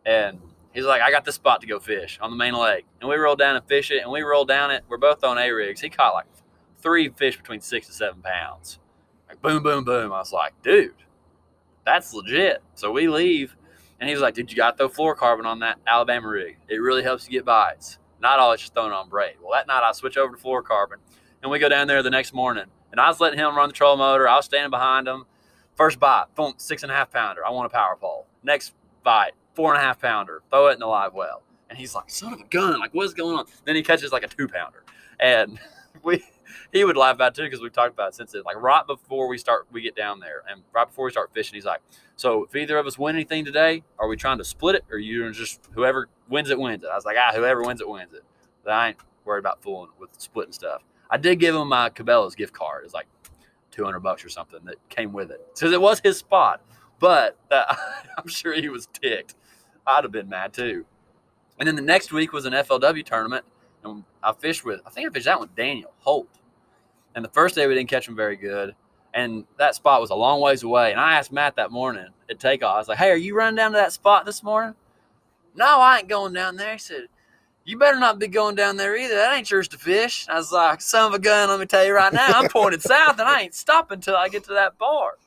Speaker 1: And he's like, I got this spot to go fish on the main lake. And we rolled down and fish it, and we rolled down it. We're both on A-rigs. He caught like 3 fish between 6 to 7 pounds. Like boom, boom, boom. I was like, dude, that's legit. So we leave, and he's like, dude, you got to throw fluorocarbon on that Alabama rig. It really helps you get bites. Not always just throwing it on braid. Well, that night I switch over to fluorocarbon, and we go down there the next morning. And I was letting him run the trolling motor. I was standing behind him. First bite, boom, 6.5-pounder. I want a power pole. Next bite, 4.5-pounder. Throw it in the live well. And he's like, son of a gun, like, what's going on? Then he catches like a 2-pounder. And he would laugh about it too because we've talked about it since then. Like right before we get down there and right before we start fishing, he's like, "So if either of us win anything today, are we trying to split it, or you just whoever wins it wins it?" I was like, whoever wins it wins it. But I ain't worried about fooling with splitting stuff. I did give him my Cabela's gift card. It's like $200 or something that came with it, because it was his spot. But I'm sure he was ticked. I'd have been mad too. And then the next week was an FLW tournament, and I fished that with Daniel Holt. And the first day we didn't catch him very good, and that spot was a long ways away. And I asked Matt that morning at takeoff, I was like, "Hey, are you running down to that spot this morning?" "No, I ain't going down there." He said, "You better not be going down there either. That ain't yours to fish." I was like, "Son of a gun, let me tell you right now, I'm pointed south, and I ain't stopping until I get to that bar.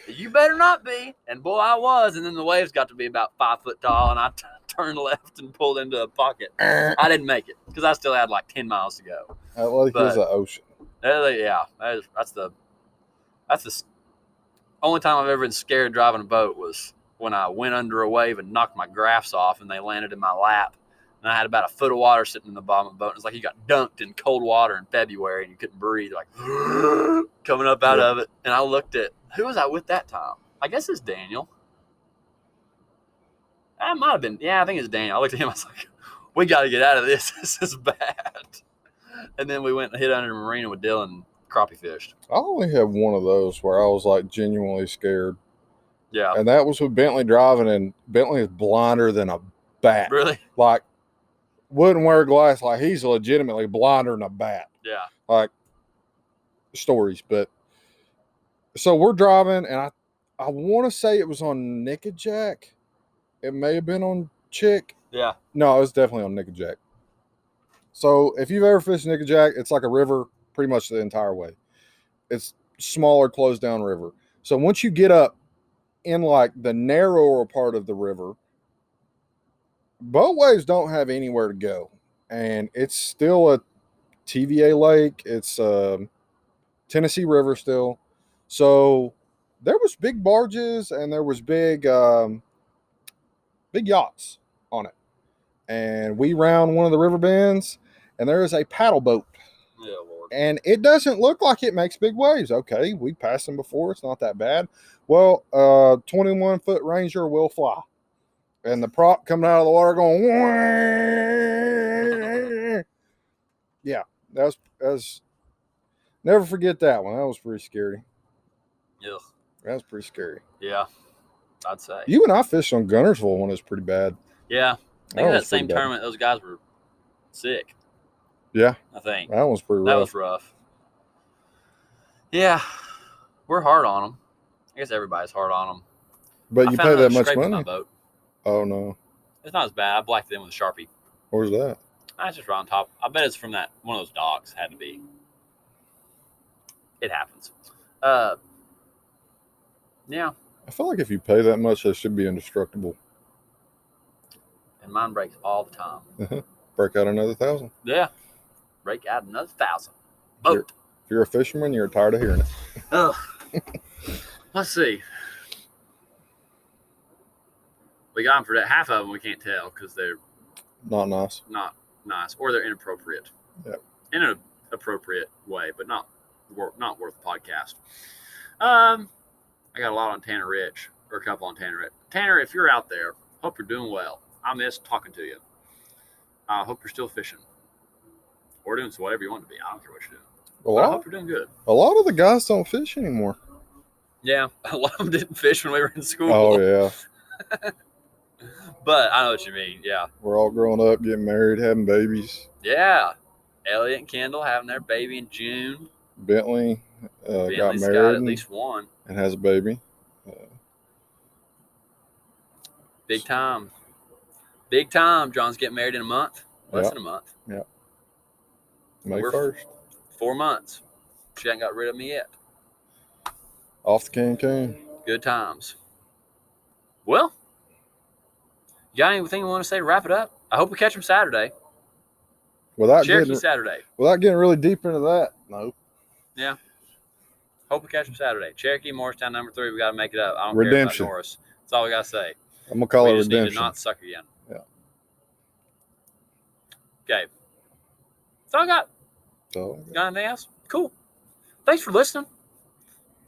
Speaker 1: You better not be." And boy, I was. And then the waves got to be about 5 foot tall, and I turned left and pulled into a pocket. I didn't make it because I still had like 10 miles to go.
Speaker 2: That lake is an ocean.
Speaker 1: Yeah, that's the only time I've ever been scared driving a boat was when I went under a wave and knocked my graphs off, and they landed in my lap. And I had about a foot of water sitting in the bottom of the boat. It was like you got dunked in cold water in February and you couldn't breathe, like coming up out of it. And I looked at, who was I with that time? I guess it's Daniel. That might have been, I think it's Daniel. I looked at him, I was like, we got to get out of this. This is bad. And then we went and hit under the marina with Dylan and crappie fished.
Speaker 2: I only have one of those where I was like genuinely scared.
Speaker 1: Yeah.
Speaker 2: And that was with Bentley driving, and Bentley is blinder than a bat.
Speaker 1: Really?
Speaker 2: Like, wouldn't wear glass. Like, he's legitimately blinder than a bat.
Speaker 1: Yeah.
Speaker 2: Like, stories. But so we're driving, and I want to say it was on Nickajack. It may have been on Chick.
Speaker 1: Yeah.
Speaker 2: No, it was definitely on Nickajack. So if you've ever fished Nickajack, it's like a river pretty much the entire way. It's smaller, closed down river. So once you get up in like the narrower part of the river, boat waves don't have anywhere to go. And it's still a TVA lake. It's Tennessee River still. So there was big barges and there was big yachts on it. And we round one of the river bends, and there is a paddle boat.
Speaker 1: Yeah, Lord.
Speaker 2: And it doesn't look like it makes big waves. Okay, we passed them before. It's not that bad. Well, 21-foot Ranger will fly. And the prop coming out of the water going, wah! Yeah, that was never forget that one. That was pretty scary.
Speaker 1: Ugh.
Speaker 2: That was pretty scary.
Speaker 1: Yeah, I'd say.
Speaker 2: You and I fished on Gunnersville when it was pretty bad.
Speaker 1: Yeah. I think that same tournament, those guys were sick.
Speaker 2: Yeah.
Speaker 1: I think.
Speaker 2: That was pretty rough.
Speaker 1: That was rough. Yeah. We're hard on them. I guess everybody's hard on them.
Speaker 2: But you pay that much money?
Speaker 1: My boat.
Speaker 2: Oh, no.
Speaker 1: It's not as bad. I blacked it in with a Sharpie.
Speaker 2: Where's that?
Speaker 1: That's just right on top. I bet it's from that one of those docks. Had to be. It happens. Yeah.
Speaker 2: I feel like if you pay that much, that should be indestructible.
Speaker 1: And mine breaks all the time.
Speaker 2: Break out another 1,000.
Speaker 1: Yeah. Break out another 1,000. Boat.
Speaker 2: If you're a fisherman, you're tired of hearing it.
Speaker 1: Ugh. Let's see. We got them for that. Half of them we can't tell because they're
Speaker 2: not nice.
Speaker 1: Not nice. Or they're inappropriate.
Speaker 2: Yep.
Speaker 1: In an appropriate way, but not worth the podcast. I got a lot on Tanner Rich, or a couple on Tanner Rich. Tanner, if you're out there, hope you're doing well. I miss talking to you. I hope you're still fishing. Or doing whatever you want to be. I don't care what you're doing. I hope you're doing good.
Speaker 2: A lot of the guys don't fish anymore.
Speaker 1: Yeah. A lot of them didn't fish when we were in school.
Speaker 2: Oh, yeah.
Speaker 1: But I know what you mean. Yeah.
Speaker 2: We're all growing up, getting married, having babies.
Speaker 1: Yeah. Elliot and Kendall having their baby in June.
Speaker 2: Bentley got married.
Speaker 1: Got at least one.
Speaker 2: And has a baby.
Speaker 1: Big time. Big time. John's getting married in a month. Less than a month.
Speaker 2: Yeah. May 1st.
Speaker 1: 4 months. She hasn't got rid of me yet.
Speaker 2: Off the Cancun.
Speaker 1: Good times. Well, you got anything you want to say to wrap it up? I hope we catch him Saturday. Saturday.
Speaker 2: Without getting really deep into that, no.
Speaker 1: Yeah. Hope we catch him Saturday. Cherokee, Morristown, number 3. We got to make it up. I don't
Speaker 2: Redemption.
Speaker 1: care about Norris. That's all we got to say.
Speaker 2: I'm going to call it
Speaker 1: Redemption.
Speaker 2: Redemption.
Speaker 1: We just need to not suck again.
Speaker 2: Yeah.
Speaker 1: Okay. That's all I got.
Speaker 2: So,
Speaker 1: Got anything else? Cool. Thanks for listening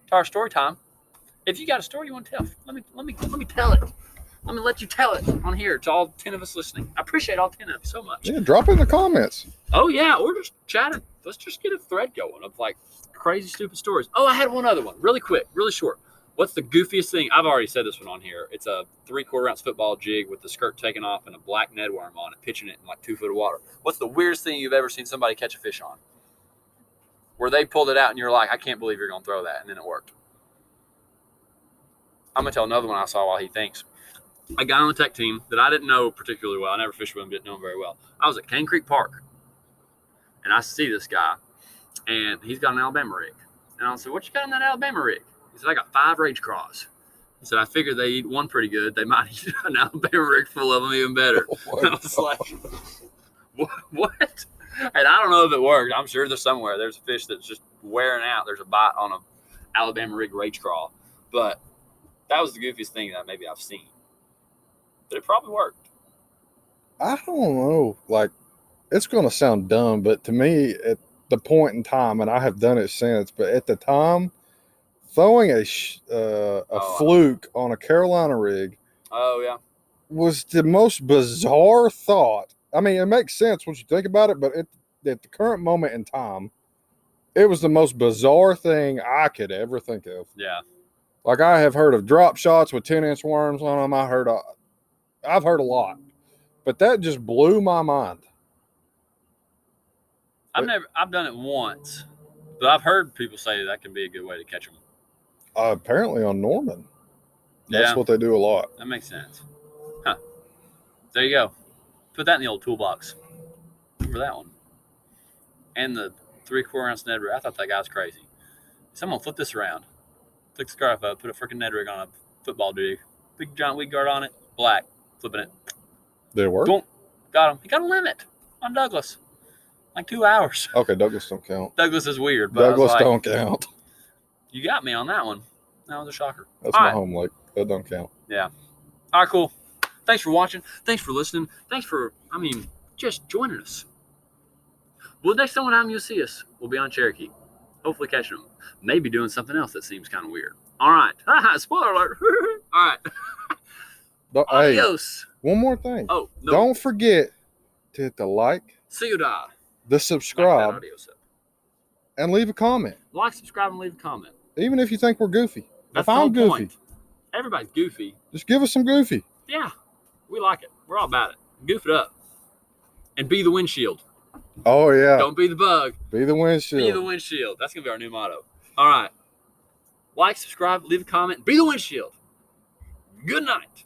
Speaker 1: to our story time. If you got a story you want to tell, let me tell it. Let me let you tell it on here to all 10 of us listening. I appreciate all 10 of you so much.
Speaker 2: Yeah, drop in the comments.
Speaker 1: Oh, yeah, or just chatting. Let's just get a thread going of like crazy, stupid stories. Oh, I had one other one. Really quick, really short. What's the goofiest thing? I've already said this one on here. It's a 3/4 ounce football jig with the skirt taken off and a black Ned worm on it, pitching it in like 2 foot of water. What's the weirdest thing you've ever seen somebody catch a fish on? Where they pulled it out and you're like, I can't believe you're going to throw that. And then it worked. I'm going to tell another one I saw while he thinks. A guy on the tech team that I didn't know particularly well. I never fished with him, didn't know him very well. I was at Cane Creek Park, and I see this guy, and he's got an Alabama rig. And I said, what you got in that Alabama rig? He said, I got 5 rage craws. He said, I figured they eat one pretty good. They might eat an Alabama rig full of them even better.
Speaker 2: Oh
Speaker 1: and I was like, what? And I don't know if it worked. I'm sure there's somewhere. There's a fish that's just wearing out. There's a bite on an Alabama rig rage craw. But that was the goofiest thing that maybe I've seen. But it probably worked.
Speaker 2: I don't know. Like, it's going to sound dumb, but to me, at the point in time, and I have done it since, but at the time, throwing a fluke on a Carolina rig was the most bizarre thought. I mean, it makes sense once you think about it, but at the current moment in time, it was the most bizarre thing I could ever think of.
Speaker 1: Yeah.
Speaker 2: Like, I have heard of drop shots with 10-inch worms on them. I've heard a lot, but that just blew my mind.
Speaker 1: I've done it once, but I've heard people say that can be a good way to catch them.
Speaker 2: Apparently on Norman. That's what they do a lot.
Speaker 1: That makes sense. Huh. There you go. Put that in the old toolbox. Remember that one. And the 3/4 ounce Ned rig. I thought that guy was crazy. Someone flip this around. Took the scarf up, put a freaking Ned rig on a football jig. Big giant weed guard on it. Black. Flipping it.
Speaker 2: Did it work?
Speaker 1: Boom. Got him. He got a limit on Douglas. Like 2 hours.
Speaker 2: Okay, Douglas don't count.
Speaker 1: Douglas is weird. But
Speaker 2: Douglas don't count.
Speaker 1: You got me on that one. That was a shocker.
Speaker 2: That's my home lake. That don't count.
Speaker 1: Yeah. All right, cool. Thanks for watching. Thanks for listening. Thanks for, just joining us. Well, next time you'll see us, we'll be on Cherokee. Hopefully catching them. Maybe doing something else that seems kind of weird. All right. Spoiler alert. All right. Adios.
Speaker 2: Hey, one more thing.
Speaker 1: Oh, no.
Speaker 2: Don't forget to hit the like,
Speaker 1: See you, da.
Speaker 2: the subscribe, and leave a comment.
Speaker 1: Like, subscribe, and leave a comment.
Speaker 2: Even if you think we're goofy.
Speaker 1: That's
Speaker 2: if I'm
Speaker 1: the whole
Speaker 2: goofy,
Speaker 1: point. Everybody's goofy.
Speaker 2: just give us some goofy.
Speaker 1: Yeah. We like it. We're all about it. Goof it up. And be the windshield.
Speaker 2: Oh, yeah.
Speaker 1: Don't be the bug.
Speaker 2: Be the windshield.
Speaker 1: Be the windshield. That's going to be our new motto. All right. Like, subscribe, leave a comment. Be the windshield. Good night.